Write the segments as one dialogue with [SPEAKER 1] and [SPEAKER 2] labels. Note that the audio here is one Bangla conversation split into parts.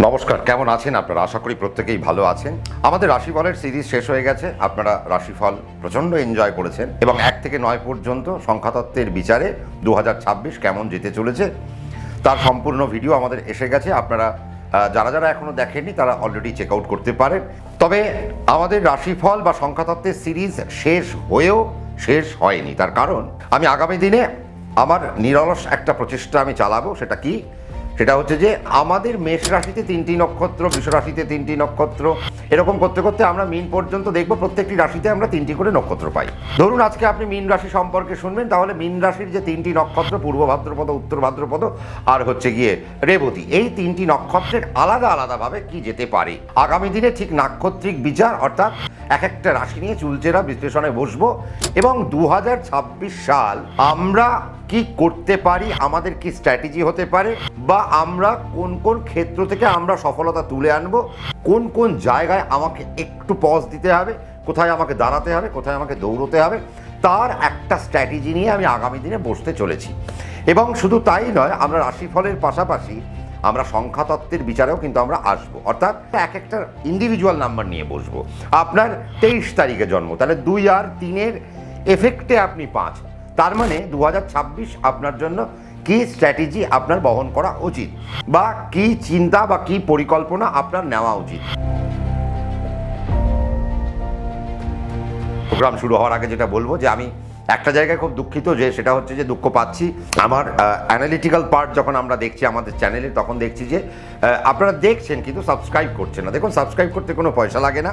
[SPEAKER 1] নমস্কার, কেমন আছেন আপনারা? আশা করি প্রত্যেকেই ভালো আছেন। আমাদের রাশিফলের সিরিজ শেষ হয়ে গেছে। আপনারা রাশিফল প্রচণ্ড এনজয় করেছেন এবং 1 থেকে 9 পর্যন্ত সংখ্যাতত্ত্বের বিচারে 2026 কেমন যেতে চলেছে তার সম্পূর্ণ ভিডিও আমাদের এসে গেছে। আপনারা যারা যারা এখনও দেখেননি তারা অলরেডি চেক আউট করতে পারেন। তবে আমাদের রাশিফল বা সংখ্যাতত্ত্বের সিরিজ শেষ হয়েও শেষ হয়নি। তার কারণ আমি আগামী দিনে আমার নিরলস একটা প্রচেষ্টা আমি চালাবো। সেটা হচ্ছে যে আমাদের মেষ রাশিতে 3টি নক্ষত্র, বৃষ রাশিতে 3টি নক্ষত্র, এরকম করতে করতে আমরা মীন পর্যন্ত দেখব প্রত্যেকটি রাশিতে আমরা 3টি করে নক্ষত্র পাই। ধরুন আজকে আপনি মীন রাশি সম্পর্কে শুনবেন, তাহলে মীন রাশির যে 3টি নক্ষত্র, পূর্ব ভাদ্রপদ, উত্তর ভাদ্রপদ আর হচ্ছে গিয়ে রেবতী, এই 3টি নক্ষত্রের আলাদা আলাদাভাবে কি যেতে পারে আগামী দিনে ঠিক নাক্ষত্রিক বিচার, অর্থাৎ এক একটা রাশি নিয়ে চুলচেরা বিশ্লেষণে বসবো এবং 2026 সাল আমরা কি করতে পারি, আমাদের কি স্ট্র্যাটেজি হতে পারে, বা আমরা কোন কোন ক্ষেত্র থেকে আমরা সফলতা তুলে আনবো, কোন কোন জায়গায় আমাকে একটু পজ দিতে হবে, কোথায় আমাকে দাঁড়াতে হবে, কোথায় আমাকে দৌড়তে হবে, তার একটা স্ট্র্যাটেজি নিয়ে আমি আগামী দিনে বসতে চলেছি। এবং শুধু তাই নয়, আমরা রাশিফলের পাশাপাশি আমরা সংখ্যাতত্ত্বের বিচারেও কিন্তু আমরা আসবো, অর্থাৎ এক একটা ইন্ডিভিজুয়াল নাম্বার নিয়ে বসবো। আপনার 23 তারিখে জন্ম, তাহলে 2 আর 3-এর এফেক্টে আপনি 5, তার মানে 2026 আপনার জন্য কি স্ট্র্যাটেজি আপনার বহন করা উচিত, বা কি চিন্তা বা কি পরিকল্পনা আপনার নেওয়া উচিত। প্রোগ্রাম শুরু হওয়ার আগে যেটা বলবো যে আমি একটা জায়গায় খুব দুঃখিত, যে সেটা হচ্ছে যে দুঃখ পাচ্ছি আমার অ্যানালিটিক্যাল পার্ট যখন আমরা দেখছি আমাদের চ্যানেলে, তখন দেখছি যে আপনারা দেখছেন কিন্তু সাবস্ক্রাইব করছেন না। দেখুন, সাবস্ক্রাইব করতে কোনো পয়সা লাগে না।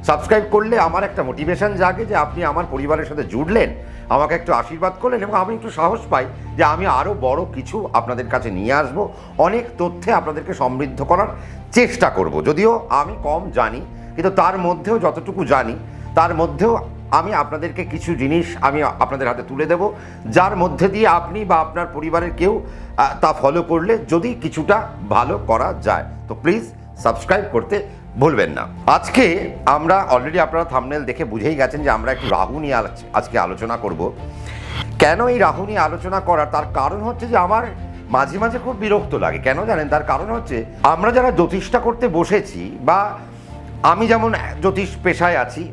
[SPEAKER 1] সাবস্ক্রাইব করলে আমার একটা মোটিভেশন জাগে যে আপনি আমার পরিবারের সাথে জুড়লেন, আমাকে একটু আশীর্বাদ করলেন, এবং আমি একটু সাহস পাই যে আমি আরও বড় কিছু আপনাদের কাছে নিয়ে আসব, অনেক তথ্যে আপনাদেরকে সমৃদ্ধ করার চেষ্টা করব। যদিও আমি কম জানি, কিন্তু তার মধ্যেও যতটুকু জানি তার মধ্যেও আমি আপনাদেরকে কিছু জিনিস আমি আপনাদের হাতে তুলে দেব, যার মধ্যে দিয়ে আপনি বা আপনার পরিবারের কেউ তা ফলো করলে যদি কিছুটা ভালো করা যায়। তো প্লিজ সাবস্ক্রাইব করতে ভুলবেন না। আজকে আমরা অলরেডি আপনারা থাম্বনেল দেখে বুঝেই গেছেন যে আমরা একটু রাহু নিয়ে আজকে আলোচনা করব। কেন এই রাহু নিয়ে আলোচনা করার তার কারণ হচ্ছে যে আমার মাঝে মাঝে খুব বিরক্ত লাগে। কেন জানেন? তার কারণ হচ্ছে আমরা যারা জ্যোতিষটা করতে বসেছি, বা আমি যেমন জ্যোতিষ পেশায় আছি,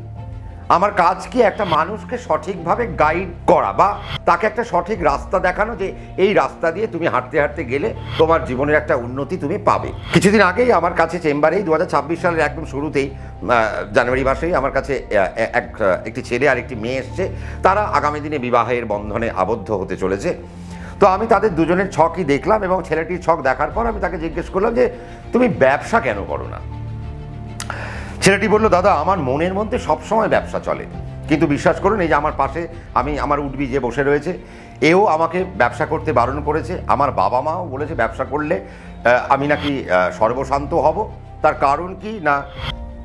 [SPEAKER 1] আমার কাজ কি একটা মানুষকে সঠিকভাবে গাইড করা, বা তাকে একটা সঠিক রাস্তা দেখানো, যে এই রাস্তা দিয়ে তুমি হাঁটতে হাঁটতে গেলে তোমার জীবনের একটা উন্নতি তুমি পাবে। কিছুদিন আগেই আমার কাছে চেম্বারেই 2026 সালের একদম শুরুতেই জানুয়ারি মাসেই আমার কাছে একটি ছেলে আর একটি মেয়ে এসছে। তারা আগামী দিনে বিবাহের বন্ধনে আবদ্ধ হতে চলেছে। তো আমি তাদের দুজনের ছকই দেখলাম, এবং ছেলেটির ছক দেখার পর আমি তাকে জিজ্ঞেস করলাম যে তুমি ব্যবসা কেন করো না? ছেলেটি বলল, দাদা আমার মনের মধ্যে সবসময় ব্যবসা চলে, কিন্তু বিশ্বাস করুন এই যে আমার পাশে আমার উঠবি যে বসে রয়েছে, এও আমাকে ব্যবসা করতে বারণ করেছে। আমার বাবা মাও বলেছে ব্যবসা করলে আমি নাকি সর্বশান্ত হব। তার কারণ কি না,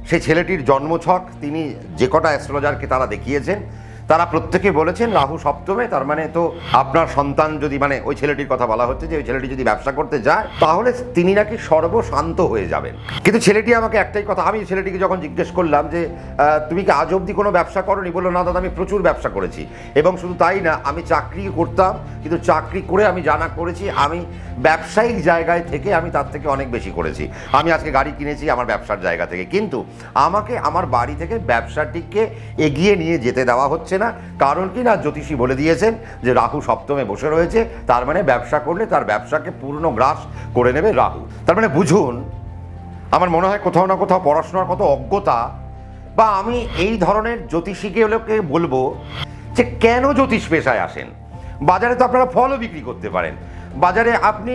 [SPEAKER 1] সে ছেলেটির জন্মছক তিনি যে কটা অ্যাস্ট্রোলজারকে তারা দেখিয়েছেন, তারা প্রত্যেকে বলেছেন রাহু সপ্তমে, তার মানে তো আপনার সন্তান যদি, মানে ওই ছেলেটির কথা বলা হচ্ছে যে ওই ছেলেটি যদি ব্যবসা করতে যায় তাহলে তিনি নাকি সর্বশান্ত হয়ে যাবেন। কিন্তু ছেলেটি আমাকে একটাই কথা, আমি ছেলেটিকে যখন জিজ্ঞেস করলাম যে তুমি কি আজ অবধি কোনো ব্যবসা করোনি, বললো না দাদা আমি প্রচুর ব্যবসা করেছি, এবং শুধু তাই না আমি চাকরি করতাম, কিন্তু চাকরি করে আমি জানা করেছি আমি ব্যবসায়িক জায়গায় থেকে আমি তার থেকে অনেক বেশি করেছি। আমি আজকে গাড়ি কিনেছি আমার ব্যবসার জায়গা থেকে, কিন্তু আমাকে আমার বাড়ি থেকে ব্যবসাটিকে এগিয়ে নিয়ে যেতে দেওয়া হচ্ছে না। কারণ কি না, জ্যোতিষী বলে দিয়েছেন যে রাহু সপ্তমে বসে রয়েছে, তার মানে ব্যবসা করলে তার ব্যবসাকে পূর্ণ গ্রাস করে নেবে রাহু। তার মানে বুঝুন, আমার মনে হয় কোথাও না কোথাও পড়াশোনার কত অজ্ঞতা, বা আমি এই ধরনের জ্যোতিষীকে বলবো যে কেন জ্যোতিষ পেশায় আসেন। বাজারে তো আপনারা ফলও বিক্রি করতে পারেন, বাজারে আপনি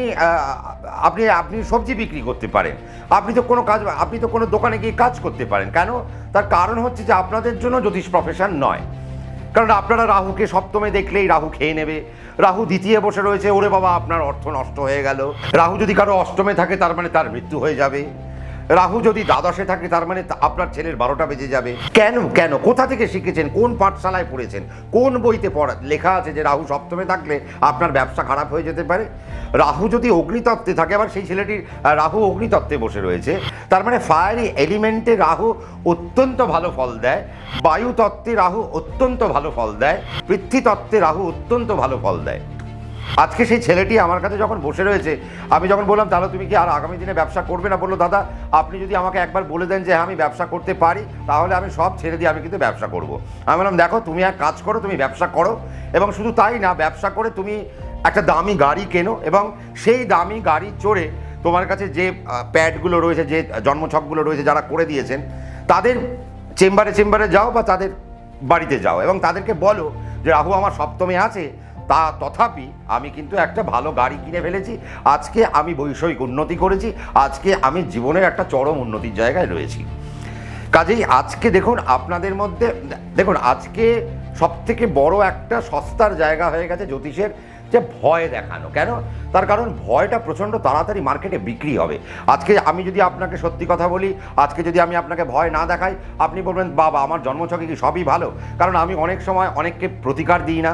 [SPEAKER 1] আপনি আপনি সবজি বিক্রি করতে পারেন, আপনি তো কোনো দোকানে গিয়ে কাজ করতে পারেন। কেন? তার কারণ হচ্ছে যে আপনাদের জন্য জ্যোতিষ প্রফেশন নয়। কারণ আপনারা রাহুকে সপ্তমে দেখলেই রাহু খেয়ে নেবে, রাহু দ্বিতীয় বসে রয়েছে, ওরে বাবা আপনার অর্থ নষ্ট হয়ে গেল। রাহু যদি কারো অষ্টমে থাকে তার মানে তার মৃত্যু হয়ে যাবে। রাহু যদি দ্বাদশে থাকে তার মানে আপনার ছেলের 12টা বেজে যাবে। কেন কোথা থেকে শিখেছেন, কোন পাঠশালায় পড়েছেন, কোন বইতে লেখা আছে যে রাহু সপ্তমে থাকলে আপনার ব্যবসা খারাপ হয়ে যেতে পারে? রাহু যদি অগ্নিতত্ত্বে থাকে, আবার সেই ছেলেটির রাহু অগ্নিতত্ত্বে বসে রয়েছে, তার মানে ফায়ারি এলিমেন্টে রাহু অত্যন্ত ভালো ফল দেয়, বায়ু তত্ত্বে রাহু অত্যন্ত ভালো ফল দেয়, পৃথ্বী তত্ত্বে রাহু অত্যন্ত ভালো ফল দেয়। আজকে সেই ছেলেটি আমার কাছে যখন বসে রয়েছে, আমি যখন বললাম তাহলে তুমি কি আর আগামী দিনে ব্যবসা করবে না, বললো দাদা আপনি যদি আমাকে একবার বলে দেন যে আমি ব্যবসা করতে পারি, তাহলে আমি সব ছেড়ে দিয়ে আমি কিন্তু ব্যবসা করব। আমি বললাম দেখো তুমি এক কাজ করো, তুমি ব্যবসা করো, এবং শুধু তাই না, ব্যবসা করে তুমি একটা দামি গাড়ি কেনো, এবং সেই দামি গাড়ি চড়ে তোমার কাছে যে প্যাডগুলো রয়েছে, যে জন্মছকগুলো রয়েছে যারা করে দিয়েছেন, তাদের চেম্বারে যাও বা তাদের বাড়িতে যাও এবং তাদেরকে বলো যে রাহু আমার সপ্তমে আছে, তথাপি আমি কিন্তু একটা ভালো গাড়ি কিনে ফেলেছি, আজকে আমি বৈষয়িক উন্নতি করেছি, আজকে আমি জীবনের একটা চরম উন্নতির জায়গায় রয়েছি। কাজেই আজকে দেখুন আপনাদের মধ্যে, দেখুন আজকে সবথেকে বড় একটা সস্তার জায়গা হয়ে গেছে জ্যোতিষের, যে ভয় দেখানো। কেন? তার কারণ ভয়টা প্রচণ্ড তাড়াতাড়ি মার্কেটে বিক্রি হবে। আজকে আমি যদি আপনাকে সত্যি কথা বলি, আজকে যদি আমি আপনাকে ভয় না দেখাই, আপনি বলবেন বাবা আমার জন্মছকে কি সবই ভালো। কারণ আমি অনেক সময় অনেককে প্রতিকার দিই না,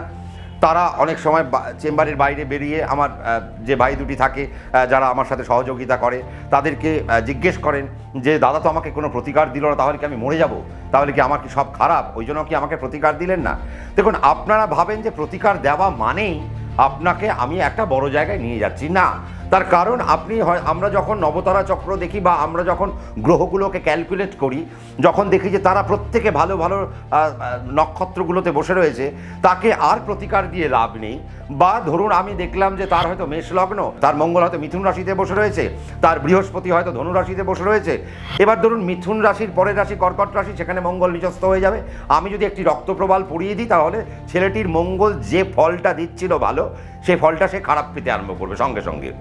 [SPEAKER 1] তারা অনেক সময় চেম্বারের বাইরে বেরিয়ে আমার যে ভাই দুটি থাকে যারা আমার সাথে সহযোগিতা করে, তাদেরকে জিজ্ঞেস করেন যে দাদা তো আমাকে কোনো প্রতিকার দিল না, তাহলে কি আমি মরে যাব, তাহলে কি আমার কি সব খারাপ, ওই জন্য কি আমাকে প্রতিকার দিলেন না। দেখুন আপনারা ভাবেন যে প্রতিকার দেওয়া মানেই আপনাকে আমি একটা বড় জায়গায় নিয়ে যাচ্ছি, না। তার কারণ আমরা যখন নবতারা চক্র দেখি বা আমরা যখন গ্রহগুলোকে ক্যালকুলেট করি, যখন দেখি যে তারা প্রত্যেকে ভালো ভালো নক্ষত্রগুলোতে বসে রয়েছে, তাকে আর প্রতিকার দিয়ে লাভ নেই। বা ধরুন আমি দেখলাম যে তার হয়তো মেষ লগ্ন, তার মঙ্গল হয়তো মিথুন রাশিতে বসে রয়েছে, তার বৃহস্পতি হয়তো ধনু রাশিতে বসে রয়েছে। এবার ধরুন মিথুন রাশির পরের রাশি কর্কট রাশি, সেখানে মঙ্গল নিচস্থ হয়ে যাবে। আমি যদি একটি রক্তপ্রবাল পড়িয়ে দিই, তাহলে ছেলেটির মঙ্গল যে ফলটা দিচ্ছিল ভালো, সেই ফলটা সে খারাপ পেতে আরম্ভ করবে সঙ্গে সঙ্গে।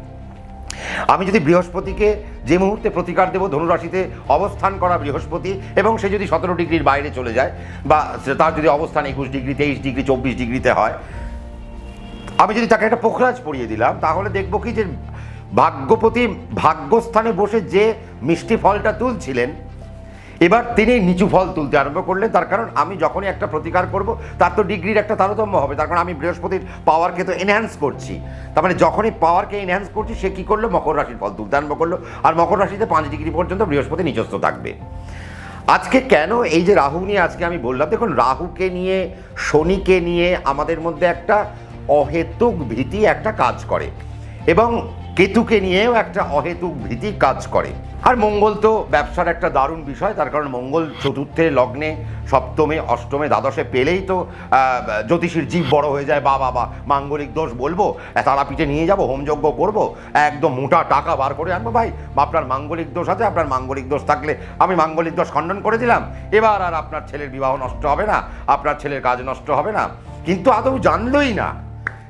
[SPEAKER 1] আমি যদি বৃহস্পতিকে যে মুহূর্তে প্রতিকার দেব, ধনুরাশিতে অবস্থান করা বৃহস্পতি, এবং সে যদি 17 ডিগ্রির বাইরে চলে যায়, বা তার যদি অবস্থান 21 ডিগ্রি, 23 ডিগ্রি, 24 ডিগ্রিতে হয়, আমি যদি তাকে একটা পোখরাজ পরিয়ে দিলাম, তাহলে দেখব কি যে ভাগ্যপতি ভাগ্যস্থানে বসে যে মিষ্টি ফলটা তুলছিলেন, এবার তিনি নিচু ফল তুলতে আরম্ভ করলেন। তার কারণ আমি যখনই একটা প্রতিকার করব, তার তো ডিগ্রির একটা তারতম্য হবে। তার কারণ আমি বৃহস্পতির পাওয়ারকে তো এনহ্যান্স করছি। তার মানে যখনই পাওয়ারকে এনহ্যান্স করছি, সে কী করলো, মকর রাশির ফল তুলতে আরম্ভ করলো। আর মকর রাশিতে 5 ডিগ্রি পর্যন্ত বৃহস্পতি নিচস্থ থাকবে। আজকে কেন এই যে রাহু নিয়ে আজকে আমি বললাম, দেখুন রাহুকে নিয়ে, শনিকে নিয়ে আমাদের মধ্যে একটা অহেতুক ভীতি একটা কাজ করে, এবং কেতুকে নিয়েও একটা অহেতুক ভীতি কাজ করে। আর মঙ্গল তো ব্যবসার একটা দারুণ বিষয়, তার কারণ মঙ্গল চতুর্থে লগ্নে, সপ্তমে, অষ্টমে, দ্বাদশে পেলেই তো জ্যোতিষীর জীব বড় হয়ে যায়। বাবা মাঙ্গলিক দোষ বলবো, তারাপীঠে নিয়ে যাব, হোমযজ্ঞ করব, একদম মোটা টাকা বার করে আনবো, ভাই আপনার মাঙ্গলিক দোষ আছে, আপনার মাঙ্গলিক দোষ থাকলে আমি মাঙ্গলিক দোষ খণ্ডন করে দিলাম, এবার আর আপনার ছেলের বিবাহ নষ্ট হবে না, আপনার ছেলের কাজ নষ্ট হবে না। কিন্তু আদৌ জানলই না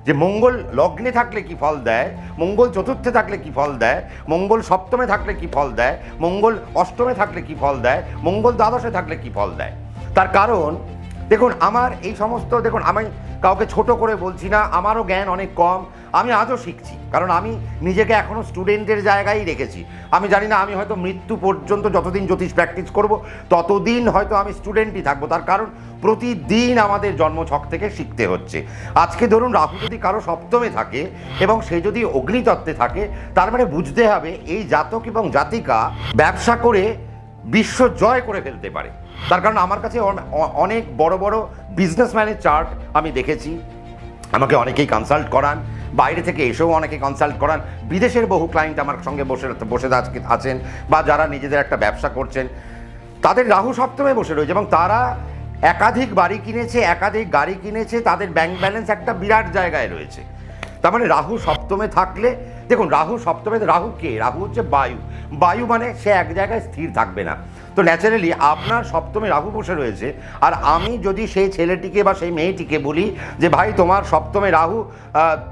[SPEAKER 1] যে মঙ্গল লগ্নে থাকলে কি ফল দেয়, মঙ্গল চতুর্থে থাকলে কি ফল দেয়, মঙ্গল সপ্তমে থাকলে কি ফল দেয়, মঙ্গল অষ্টমে থাকলে কি ফল দেয়, মঙ্গল দ্বাদশে থাকলে কি ফল দেয়। তার কারণ দেখুন আমার এই সমস্ত, দেখুন আমি কাউকে ছোট করে বলছি না, আমারও জ্ঞান অনেক কম, আমি আজও শিখছি, কারণ আমি নিজেকে এখনও স্টুডেন্টের জায়গায় রেখেছি। আমি জানি না, আমি হয়তো মৃত্যু পর্যন্ত যতদিন জ্যোতিষ প্র্যাকটিস করব, ততদিন হয়তো আমি স্টুডেন্টই থাকবো। তার কারণ প্রতিদিন আমাদের জন্মছক থেকে শিখতে হচ্ছে। আজকে ধরুন রাহু যদি কারো সপ্তমে থাকে এবং সে যদি অগ্নিতত্ত্বে থাকে, তার মানে বুঝতে হবে এই জাতক এবং জাতিকা ব্যবসা করে বিশ্ব জয় করে ফেলতে পারে। তার কারণ আমার কাছে অনেক বড় বড় বিজনেসম্যানের চার্ট আমি দেখেছি, আমাকে অনেকেই কনসাল্ট করান, বাইরে থেকে এসেও অনেকে কনসাল্ট করান, বিদেশের বহু ক্লায়েন্ট আমার সঙ্গে বসে আছেন, বা যারা নিজেদের একটা ব্যবসা করছেন, তাদের রাহু সপ্তমে বসে রয়েছে এবং তারা একাধিক বাড়ি কিনেছে, একাধিক গাড়ি কিনেছে, তাদের ব্যাংক ব্যালেন্স একটা বিরাট জায়গায় রয়েছে। তার মানে রাহু সপ্তমে থাকলে, দেখুন রাহু সপ্তমে, রাহু কে? রাহু হচ্ছে বায়ু। বায়ু মানে সে এক জায়গায় স্থির থাকবে না। তো ন্যাচারালি আপনার সপ্তমে রাহু বসে রয়েছে, আর আমি যদি সেই ছেলেটিকে বা সেই মেয়েটিকে বলি যে ভাই তোমার সপ্তমে রাহু,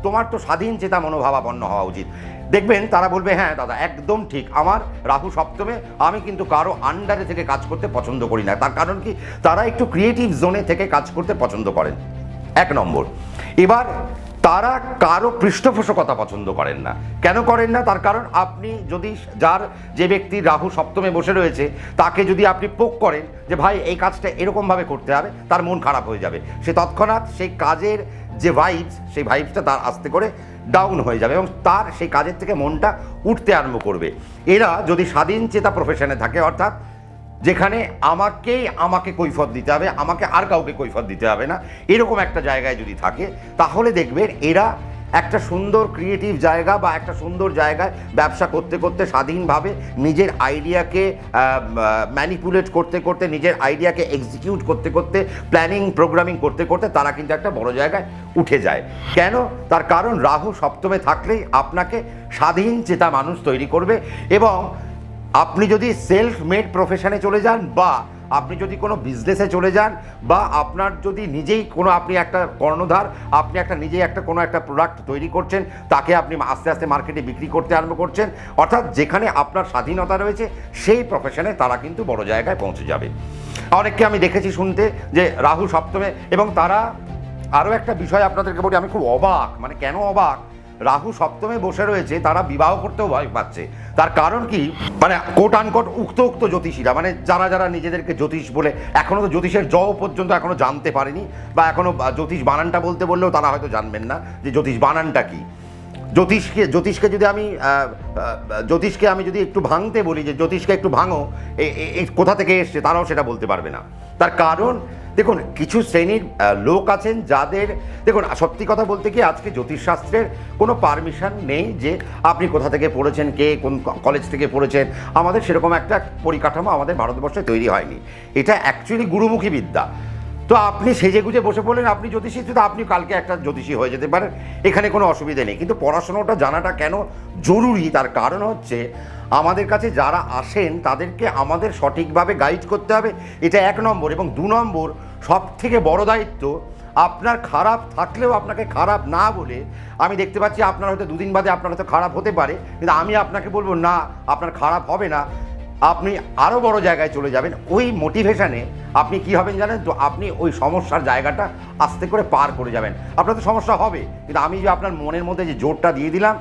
[SPEAKER 1] তোমার তো স্বাধীন চেতা মনোভাবাপন্ন হওয়া উচিত, দেখবেন তারা বলবে হ্যাঁ দাদা একদম ঠিক, আমার রাহু সপ্তমে, আমি কিন্তু কারো আন্ডারে থেকে কাজ করতে পছন্দ করি না। তার কারণ কি? তারা একটু ক্রিয়েটিভ জোনে থেকে কাজ করতে পছন্দ করেন, 1 নম্বর। এবার তারা কারো পৃষ্ঠপোষকতা পছন্দ করেন না। কেন করেন না? তার কারণ আপনি যদি যে ব্যক্তির রাহু সপ্তমে বসে রয়েছে, তাকে যদি আপনি পোক করেন যে ভাই এই কাজটা এরকমভাবে করতে হবে, তার মন খারাপ হয়ে যাবে, সে তৎক্ষণাৎ সেই কাজের যে ভাইবস, সেই ভাইবসটা তার আস্তে করে ডাউন হয়ে যাবে এবং তার সেই কাজের থেকে মনটা উঠতে আরম্ভ করবে। এরা যদি স্বাধীন চেতা প্রফেশনে থাকে, অর্থাৎ যেখানে আমাকে কৈফিয়ত দিতে হবে, আমাকে আর কাউকে কৈফিয়ত দিতে হবে না, এরকম একটা জায়গায় যদি থাকে, তাহলে দেখবেন এরা একটা সুন্দর ক্রিয়েটিভ জায়গা বা একটা সুন্দর জায়গায় ব্যবসা করতে করতে স্বাধীনভাবে নিজের আইডিয়াকে ম্যানিপুলেট করতে করতে, নিজের আইডিয়াকে এক্সিকিউট করতে করতে, প্ল্যানিং প্রোগ্রামিং করতে করতে তারা কিন্তু একটা বড় জায়গায় উঠে যায়। কেন? তার কারণ রাহু সপ্তমে থাকলেই আপনাকে স্বাধীন চেতা মানুষ তৈরি করবে। এবং আপনি যদি সেলফ মেড প্রফেশনে চলে যান, বা আপনি যদি কোনো বিজনেসে চলে যান, বা আপনার যদি নিজেই কোনো, আপনি একটা কর্ণধার, আপনি একটা নিজেই একটা কোনো একটা প্রোডাক্ট তৈরি করছেন, তাকে আপনি আস্তে আস্তে মার্কেটে বিক্রি করতে আরম্ভ করছেন, অর্থাৎ যেখানে আপনার স্বাধীনতা রয়েছে সেই প্রফেশনে তারা কিন্তু বড় জায়গায় পৌঁছে যাবে। অনেককে আমি দেখেছি শুনতে যে রাহু সপ্তমে, এবং তারা আরও একটা বিষয় আপনাদেরকে বলি, আমি খুব অবাক, মানে কেন অবাক, রাহু সপ্তমে বসে রয়েছে, তারা বিবাহ করতেও ভয় পাচ্ছে। তার কারণ কি, মানে কোট আনকোট উক্ত জ্যোতিষীরা, মানে যারা যারা নিজেদেরকে জ্যোতিষ বলে, এখনও তো জ্যোতিষের জ পর্যন্ত এখনও জানতে পারেনি, বা এখনও জ্যোতিষ বানানটা বলতে বললেও তারা হয়তো জানবেন না যে জ্যোতিষ বানানটা কি। জ্যোতিষকে যদি আমি যদি একটু ভাঙতে বলি যে জ্যোতিষকে একটু ভাঙো, এই কোথা থেকে এসছে, তারাও সেটা বলতে পারবে না। তার কারণ দেখুন, কিছু শ্রেণীর লোক আছেন যাদের, দেখুন সত্যি কথা বলতে কি, আজকে জ্যোতিষশাস্ত্রের কোনো পারমিশন নেই যে আপনি কোথা থেকে পড়েছেন, কে কোন কলেজ থেকে পড়েছেন। আমাদের সেরকম একটা পরিকাঠামো আমাদের ভারতবর্ষে তৈরি হয়নি। এটা অ্যাকচুয়ালি গুরুমুখী বিদ্যা। তো আপনি সেজে গুজে বসে পড়লেন আপনি জ্যোতিষী, তো আপনি কালকে একটা জ্যোতিষী হয়ে যেতে পারেন, এখানে কোনো অসুবিধা নেই। কিন্তু পড়াশোনাটা জানাটা কেন জরুরি, তার কারণ হচ্ছে আমাদের কাছে যারা আসেন তাদেরকে আমাদের সঠিকভাবে গাইড করতে হবে, এটা 1 নম্বর। এবং 2 নম্বর, সব থেকে বড় দায়িত্ব, আপনার খারাপ থাকলেও আপনাকে খারাপ না বলে, আমি দেখতে পাচ্ছি আপনার হয়তো 2 দিন বাদে আপনার হয়তো খারাপ হতে পারে, কিন্তু আমি আপনাকে বলবো না আপনার খারাপ হবে না, আপনি আরও বড় জায়গায় চলে যাবেন। ওই মোটিভেশনে আপনি কী হবেন জানেন তো, আপনি ওই সমস্যার জায়গাটা আস্তে করে পার করে যাবেন। আপনার তো সমস্যা হবে, কিন্তু আমি যে আপনার মনের মধ্যে যে জোরটা দিয়ে দিলাম,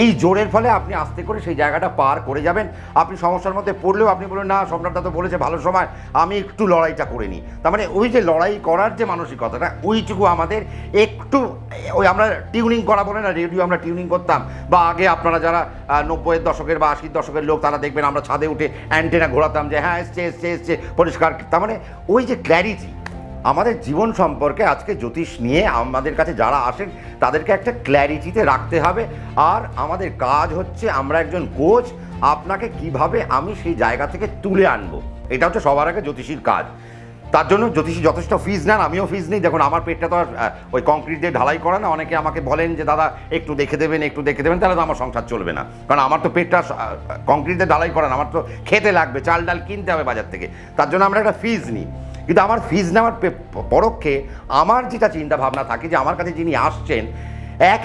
[SPEAKER 1] এই জোরের ফলে আপনি আস্তে করে সেই জায়গাটা পার করে যাবেন। আপনি সমস্যার মধ্যে পড়লেও আপনি বলবেন না, সম্রাটটা তো বলেছে ভালো সময়, আমি একটু লড়াইটা করে নিই। তার মানে ওই যে লড়াই করার যে মানসিকতাটা, ওইটুকু আমাদের একটু, ওই আমরা টিউনিং করা বলে না, রেডিও আমরা টিউনিং করতাম, বা আগে আপনারা যারা 90-এর দশকের বা 80-এর দশকের লোক, তারা দেখবেন আমরা ছাদে উঠে অ্যান্টেনা ঘোরাতাম যে হ্যাঁ এসছে পরিষ্কার। তার মানে ওই যে ক্ল্যারিটি আমাদের জীবন সম্পর্কে, আজকে জ্যোতিষ নিয়ে আমাদের কাছে যারা আসেন তাদেরকে একটা ক্ল্যারিটিতে রাখতে হবে। আর আমাদের কাজ হচ্ছে, আমরা একজন কোচ, আপনাকে কিভাবে আমি সেই জায়গা থেকে তুলে আনবো, এটা হচ্ছে সবার আগে জ্যোতিষীর কাজ। তার জন্য জ্যোতিষী যথেষ্ট ফিজ নেন, আমিও ফিজ নিই। দেখুন আমার পেটটা তো আর ওই কংক্রিট দিয়ে ঢালাই করা না। অনেকে আমাকে বলেন যে দাদা একটু দেখে দেবেন, তাহলে তো আমার সংসার চলবে না, কারণ আমার তো পেটটা কংক্রিট দিয়ে ঢালাই করা না, আমার তো খেতে লাগবে, চাল ডাল কিনতে হবে বাজার থেকে, তার জন্য আমরা একটা ফিজ নিই। কিন্তু আমার ফিজ নেওয়ার পরোক্ষে আমার যেটা চিন্তা ভাবনা থাকে যে আমার কাছে যিনি আসছেন,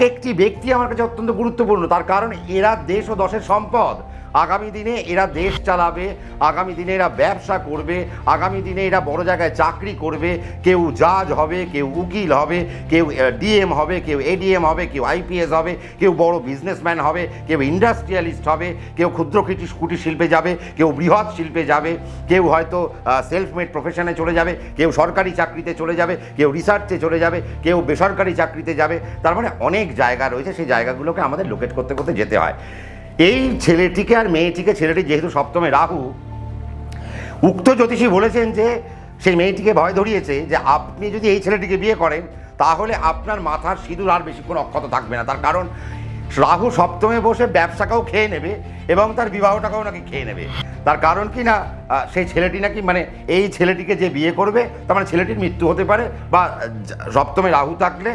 [SPEAKER 1] একটি ব্যক্তি আমার কাছে অত্যন্ত গুরুত্বপূর্ণ। তার কারণ এরা দেশ ও দশের সম্পদ। আগামী দিনে এরা দেশ চালাবে, আগামী দিনে এরা ব্যবসা করবে, আগামী দিনে এরা বড় জায়গায় চাকরি করবে। কেউ জাজ হবে, কেউ উকিল হবে, কেউ ডিএম হবে, কেউ এডিএম হবে, কেউ আইপিএস হবে, কেউ বড় বিজনেসম্যান হবে, কেউ ইন্ডাস্ট্রিয়ালিস্ট হবে, কেউ ক্ষুদ্র কুটির শিল্পে যাবে, কেউ বৃহৎ শিল্পে যাবে, কেউ হয়তো সেলফ মেড প্রফেশনে চলে যাবে, কেউ সরকারি চাকরিতে চলে যাবে, কেউ রিসার্চে চলে যাবে, কেউ বেসরকারি চাকরিতে যাবে। তার মানে অনেক জায়গা রয়েছে, সেই জায়গাগুলোকে আমাদের লোকেট করতে করতে যেতে হয়। এই ছেলেটিকে আর মেয়েটিকে, ছেলেটি যেহেতু সপ্তমে রাহু, উক্ত জ্যোতিষী বলেছেন যে সেই মেয়েটিকে ভয় ধরিয়েছে যে আপনি যদি এই ছেলেটিকে বিয়ে করেন তাহলে আপনার মাথার সিঁদুর আর বেশিক্ষণ অক্ষত থাকবে না। তার কারণ রাহু সপ্তমে বসে ব্যবসাকেও খেয়ে নেবে এবং তার বিবাহটাকেও নাকি খেয়ে নেবে। তার কারণ কি না, সেই ছেলেটি নাকি, মানে এই ছেলেটিকে যে বিয়ে করবে তার মানে ছেলেটির মৃত্যু হতে পারে, বা সপ্তমে রাহু থাকলে,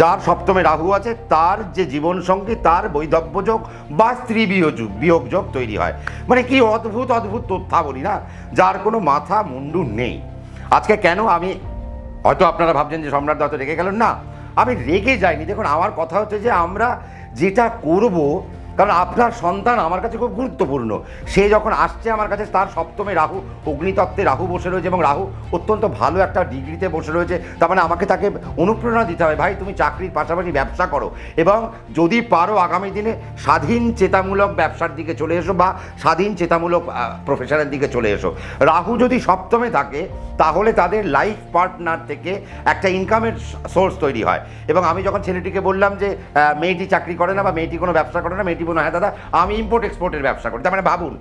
[SPEAKER 1] যার সপ্তমে রাহু আছে তার যে জীবনসঙ্গী, তার বৈধব্য যোগ বা স্ত্রী বিয়োগ যোগ তৈরি হয়। মানে কি অদ্ভুত অদ্ভুত তথ্যাবলী না, যার কোনো মাথা মুন্ডু নেই। আজকে কেন আমি, হয়তো আপনারা ভাবছেন যে সম্রাট হয়তো রেগে গেলেন, না আমি রেগে যাইনি। দেখুন আমার কথা হচ্ছে যে আমরা যেটা করব, কারণ আপনার সন্তান আমার কাছে খুব গুরুত্বপূর্ণ। সে যখন আসছে আমার কাছে, তার সপ্তমে রাহু, অগ্নিতত্ত্বে রাহু বসে রয়েছে, এবং রাহু অত্যন্ত ভালো একটা ডিগ্রিতে বসে রয়েছে। তার মানে আমাকে তাকে অনুপ্রেরণা দিতে হবে, ভাই তুমি চাকরির পাশাপাশি ব্যবসা করো, এবং যদি পারো আগামী দিনে স্বাধীন চেতামূলক ব্যবসার দিকে চলে এসো, বা স্বাধীন চেতামূলক প্রফেশনের দিকে চলে এসো। রাহু যদি সপ্তমে থাকে তাহলে তাদের লাইফ পার্টনার থেকে একটা ইনকামের সোর্স তৈরি হয়। এবং আমি যখন ছেলেটিকে বললাম যে মেয়েটি চাকরি করে না বা মেয়েটি কোনো ব্যবসা করে না, মেয়েটি কি বলুন, হ্যাঁ দাদা আমি ইম্পোর্ট এক্সপোর্টের ব্যবসা করি। তার মানে ভাবুন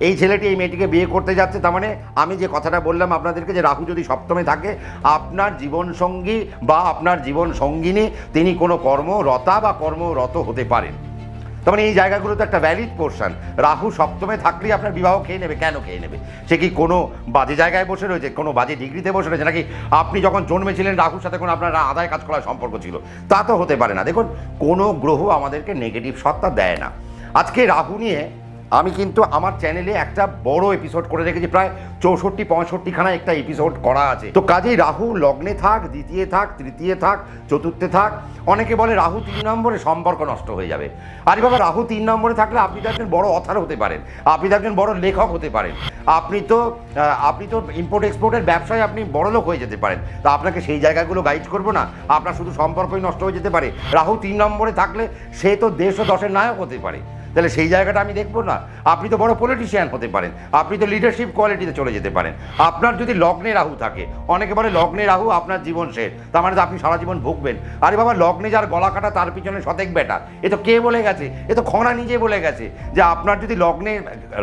[SPEAKER 1] এই ছেলেটি এই মেয়েটিকে বিয়ে করতে যাচ্ছে, তার মানে আমি যে কথাটা বললাম আপনাদেরকে যে রাহু যদি সপ্তমে থাকে, আপনার জীবনসঙ্গী বা আপনার জীবন সঙ্গিনী তিনি কোনো কর্মরতা বা কর্মরত হতে পারেন। তার মানে এই জায়গাগুলো তো একটা ভ্যালিড পোর্শন। রাহু সপ্তমে থাকলেই আপনার বিবাহ খেয়ে নেবে। কেন খেয়ে নেবে? সে কি কোনো বাজে জায়গায় বসে রয়েছে, কোনো বাজে ডিগ্রিতে বসে রয়েছে, নাকি আপনি যখন জন্মেছিলেন রাহুর সাথে কোনো আপনার আদায় কাজ করার সম্পর্ক ছিল? তা তো হতে পারে না। দেখুন কোনো গ্রহ আমাদেরকে নেগেটিভ সত্তা দেয় না। আজকে রাহু নিয়ে আমি কিন্তু আমার চ্যানেলে একটা বড় এপিসোড করে রেখেছি, প্রায় 64-65খানা একটা এপিসোড করা আছে। তো কাজেই রাহু লগ্নে থাক, দ্বিতীয় থাক, তৃতীয় থাক, চতুর্থে থাক, অনেকে বলে রাহু 3 নম্বরে সম্পর্ক নষ্ট হয়ে যাবে। আরে বাবা, রাহু 3 নম্বরে থাকলে আপনি তো একজন বড় অথার হতে পারেন, আপনি তো একজন বড় লেখক হতে পারেন, আপনি তো ইম্পোর্ট এক্সপোর্টের ব্যবসায় আপনি বড়লোক হয়ে যেতে পারেন। তা আপনাকে সেই জায়গাগুলো গাইড করবো না? আপনার শুধু সম্পর্কই নষ্ট হয়ে যেতে পারে। রাহু 3 নম্বরে থাকলে সে তো দেশ ও দশের নায়ক হতে পারে, তাহলে সেই জায়গাটা আমি দেখবো না? আপনি তো বড় পলিটিশিয়ান হতে পারেন, আপনি তো লিডারশিপ কোয়ালিটিতে চলে যেতে পারেন। আপনার যদি লগ্নে রাহু থাকে, অনেকে বলে লগ্নে রাহু আপনার জীবন শেষ, তার মানে তো আপনি সারা জীবন ভুগবেন। আরে বাবা, লগ্নে যার গলা কাটা তার পিছনে শতেক বেটা, এ তো কে বলে গেছে? এ তো খনা নিজে বলে গেছে যে আপনার যদি লগ্নে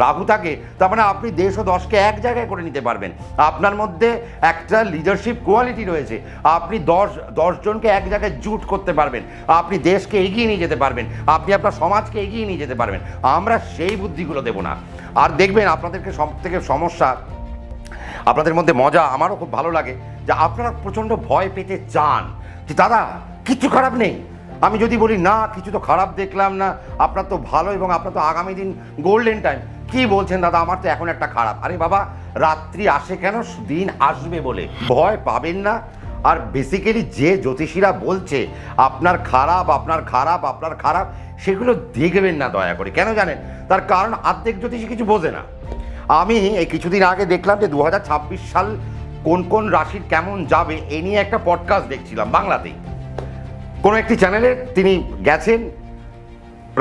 [SPEAKER 1] রাহু থাকে তার মানে আপনি দেশ ও দশকে এক জায়গায় করে নিতে পারবেন। আপনার মধ্যে একটা লিডারশিপ কোয়ালিটি রয়েছে, আপনি 10 জনকে এক জায়গায় জুট করতে পারবেন, আপনি দেশকে এগিয়ে নিয়ে যেতে পারবেন, আপনি আপনার সমাজকে এগিয়ে নিয়ে যেতে পারবেন। আমরা সেই বুদ্ধিগুলো দেব না। আর দেখবেন আপনাদেরকে সব থেকে সমস্যা, আপনাদের মধ্যে মজা আমারও খুব ভালো লাগে যে আপনারা প্রচণ্ড ভয় পেতে চান যে দাদা কিচ্ছু খারাপ নেই। আমি যদি বলি না কিছু তো খারাপ দেখলাম না, আপনার তো ভালো এবং আপনার তো আগামী দিন গোল্ডেন টাইম, কি বলছেন দাদা আমার তো এখন একটা খারাপ। আরে বাবা, রাত্রি আসে কেন? দিন আসবে বলে ভয় পাবেন না। আর বেসিক্যালি যে জ্যোতিষীরা বলছে আপনার খারাপ, আপনার খারাপ, আপনার খারাপ, সেগুলো দেখবেন না দয়া করে। কেন জানেন? তার কারণ অর্ধেক জ্যোতিষী কিছু বোঝে না। আমি এই কিছুদিন আগে দেখলাম যে 2026 সাল কোন কোন রাশির কেমন যাবে এ নিয়ে একটা পডকাস্ট দেখছিলাম বাংলাতেই, কোনো একটি চ্যানেলে তিনি গেছেন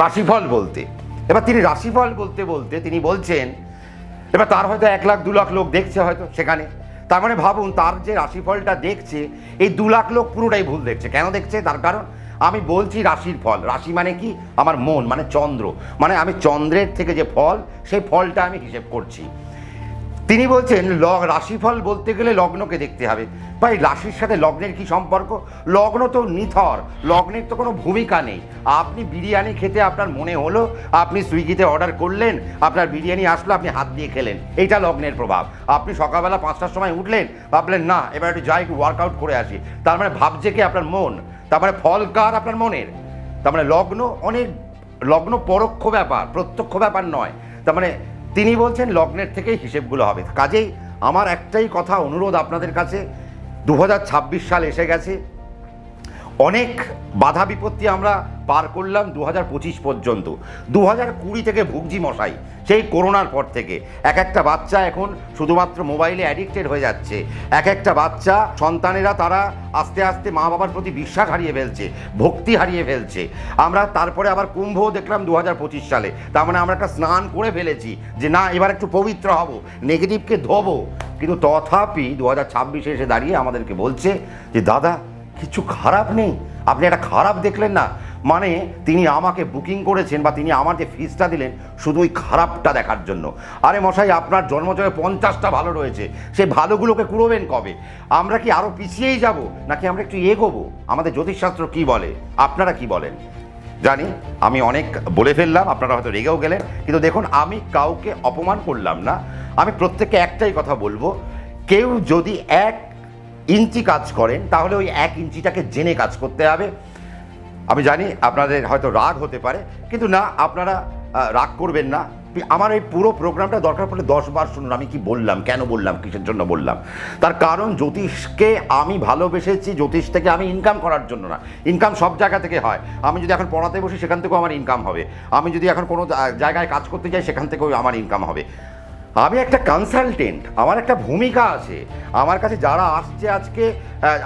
[SPEAKER 1] রাশিফল বলতে। এবার তিনি রাশিফল বলতে বলতে তিনি বলছেন, এবার তার হয়তো 1 লাখ 2 লাখ লোক দেখছে হয়তো সেখানে। তার মানে ভাবুন তার যে রাশিফলটা দেখছে এই 2 লাখ লোক পুরোটাই ভুল দেখছে। কেন দেখছে? তার কারণ আমি বলছি রাশির ফল। রাশি মানে কি? আমার মন, মানে চন্দ্র, মানে আমি চন্দ্রের থেকে যে ফল সেই ফলটা আমি হিসেব করছি। তিনি বলছেন রাশিফল বলতে গেলে লগ্নকে দেখতে হবে। ভাই রাশির সাথে লগ্নের কি সম্পর্ক? লগ্ন তো নিথর, লগ্নের তো কোনো ভূমিকা নেই। আপনি বিরিয়ানি খেতে আপনার মনে হলো, আপনি সুইগিতে অর্ডার করলেন, আপনার বিরিয়ানি আসলো, আপনি হাত দিয়ে খেলেন, এইটা লগ্নের প্রভাব। আপনি সকালবেলা 5টার সময় উঠলেন, ভাবলেন না এবার একটু যাই, একটু ওয়ার্কআউট করে আসি, তার মানে ভাবছে কি আপনার মন, তার মানে ফল কার? আপনার মনের। তার মানে লগ্ন পরোক্ষ ব্যাপার, প্রত্যক্ষ ব্যাপার নয়। তার মানে তিনি বলছেন লগ্নের থেকেই হিসেবগুলো হবে। কাজেই আমার একটাই কথা, অনুরোধ আপনাদের কাছে, 2026 সাল এসে গেছে, অনেক বাধা বিপত্তি আমরা পার করলাম 2025 পর্যন্ত। 2020 থেকে ভুগছি মশাই, সেই করোনার পর থেকে। এক একটা বাচ্চা এখন শুধুমাত্র মোবাইলে অ্যাডিক্টেড হয়ে যাচ্ছে। এক একটা বাচ্চা সন্তানেরা তারা আস্তে আস্তে মা বাবার প্রতি বিশ্বাস হারিয়ে ফেলছে, ভক্তি হারিয়ে ফেলছে। আমরা তারপরে আবার কুম্ভও দেখলাম 2025 সালে। তার মানে আমরা একটা স্নান করে ফেলেছি যে না এবার একটু পবিত্র হব, নেগেটিভকে ধোবো। কিন্তু তথাপি 2026 এসে দাঁড়িয়ে আমাদেরকে বলছে যে দাদা কিছু খারাপ নেই। আপনি একটা খারাপ দেখলেন না, মানে তিনি আমাকে বুকিং করেছেন বা তিনি আমার যে ফিসটা দিলেন শুধু ওই খারাপটা দেখার জন্য। আরে মশাই, আপনার জন্মজয়ে 50টা ভালো রয়েছে, সেই ভালোগুলোকে কুড়োবেন কবে? আমরা কি আরও পিছিয়েই যাব নাকি আমরা একটু এগোবো? আমাদের জ্যোতিষশাস্ত্র কি বলে, আপনারা কি বলেন? জানি আমি অনেক বলে ফেললাম, আপনারা হয়তো রেগেও গেলেন, কিন্তু দেখুন আমি কাউকে অপমান করলাম না। আমি প্রত্যেককে একটাই কথা বলবো, কেউ যদি 1 ইঞ্চি কাজ করেন তাহলে ওই 1 ইঞ্চিটাকে জেনে কাজ করতে হবে। আমি জানি আপনাদের হয়তো রাগ হতে পারে, কিন্তু না, আপনারা রাগ করবেন না। আমার এই পুরো প্রোগ্রামটা দরকার পড়লে 10 বার শুনুন আমি কি বললাম, কেন বললাম, কিসের জন্য বললাম। তার কারণ জ্যোতিষকে আমি ভালোবেসেছি, জ্যোতিষ থেকে আমি ইনকাম করার জন্য না। ইনকাম সব জায়গা থেকে হয়। আমি যদি এখন পড়াতে বসি সেখান থেকেও আমার ইনকাম হবে, আমি যদি এখন কোনো জায়গায় কাজ করতে যাই সেখান থেকেও আমার ইনকাম হবে। আমি একটা কনসালটেন্ট, আমার একটা ভূমিকা আছে। আমার কাছে যারা আসছে আজকে,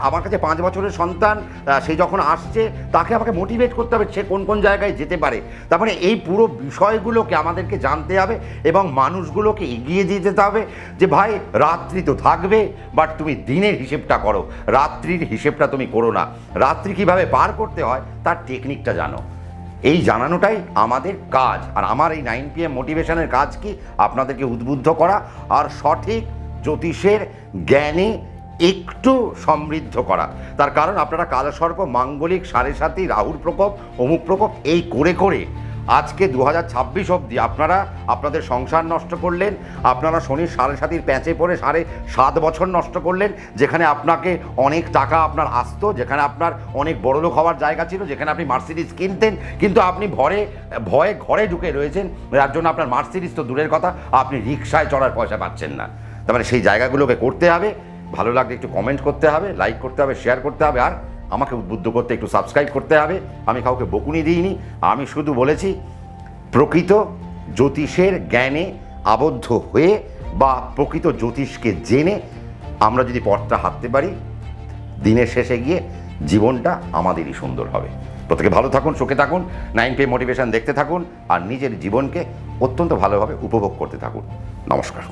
[SPEAKER 1] আমার কাছে 5 বছরের সন্তান, সে যখন আসছে তাকে আমাকে মোটিভেট করতে হবে সে কোন কোন জায়গায় যেতে পারে। তার মানে এই পুরো বিষয়গুলোকে আমাদেরকে জানতে হবে এবং মানুষগুলোকে এগিয়ে দিয়ে যেতে হবে যে ভাই রাত্রি তো থাকবে, বাট তুমি দিনের হিসেবটা করো, রাত্রির হিসেবটা তুমি করো না। রাত্রি কীভাবে পার করতে হয় তার টেকনিকটা জানো। এই জানানোটাই আমাদের কাজ। আর আমার এই 9 PM মোটিভেশনের কাজ কি? আপনাদেরকে উদ্বুদ্ধ করা আর সঠিক জ্যোতিষের জ্ঞানে একটু সমৃদ্ধ করা। তার কারণ আপনারা কালসর্প, মাঙ্গলিক, সাড়ে সাতি, রাহুর প্রকোপ, অমুক প্রকোপ এই করে করে আজকে 2026 অবধি আপনারা আপনাদের সংসার নষ্ট করলেন। আপনারা শনির সাড়ে সাতির প্যাঁচে পড়ে 7.5 বছর নষ্ট করলেন, যেখানে আপনাকে অনেক টাকা আপনার আসতো, যেখানে আপনার অনেক বড়লোক হওয়ার জায়গা ছিল, যেখানে আপনি মার্সিডিজ কিনতেন, কিন্তু আপনি ভয়ে ঘরে ঢুকে রয়েছেন। যার জন্য আপনার মার্সিডিজ তো দূরের কথা, আপনি রিক্সায় চড়ার পয়সা পাচ্ছেন না। তার মানে সেই জায়গাগুলোকে করতে হবে। ভালো লাগলে একটু কমেন্ট করতে হবে, লাইক করতে হবে, শেয়ার করতে হবে, আর আমাকে উদ্বুদ্ধ করতে একটু সাবস্ক্রাইব করতে হবে। আমি কাউকে বকুনি দিইনি, আমি শুধু বলেছি প্রকৃত জ্যোতিষের জ্ঞানে আবদ্ধ হয়ে বা প্রকৃত জ্যোতিষকে জেনে আমরা যদি পথটা হাঁটতে পারি, দিনের শেষে গিয়ে জীবনটা আমাদেরই সুন্দর হবে। প্রত্যেকে ভালো থাকুন, সুখে থাকুন, 9 PM মোটিভেশন দেখতে থাকুন, আর নিজের জীবনকে অত্যন্ত ভালোভাবে উপভোগ করতে থাকুন। নমস্কার।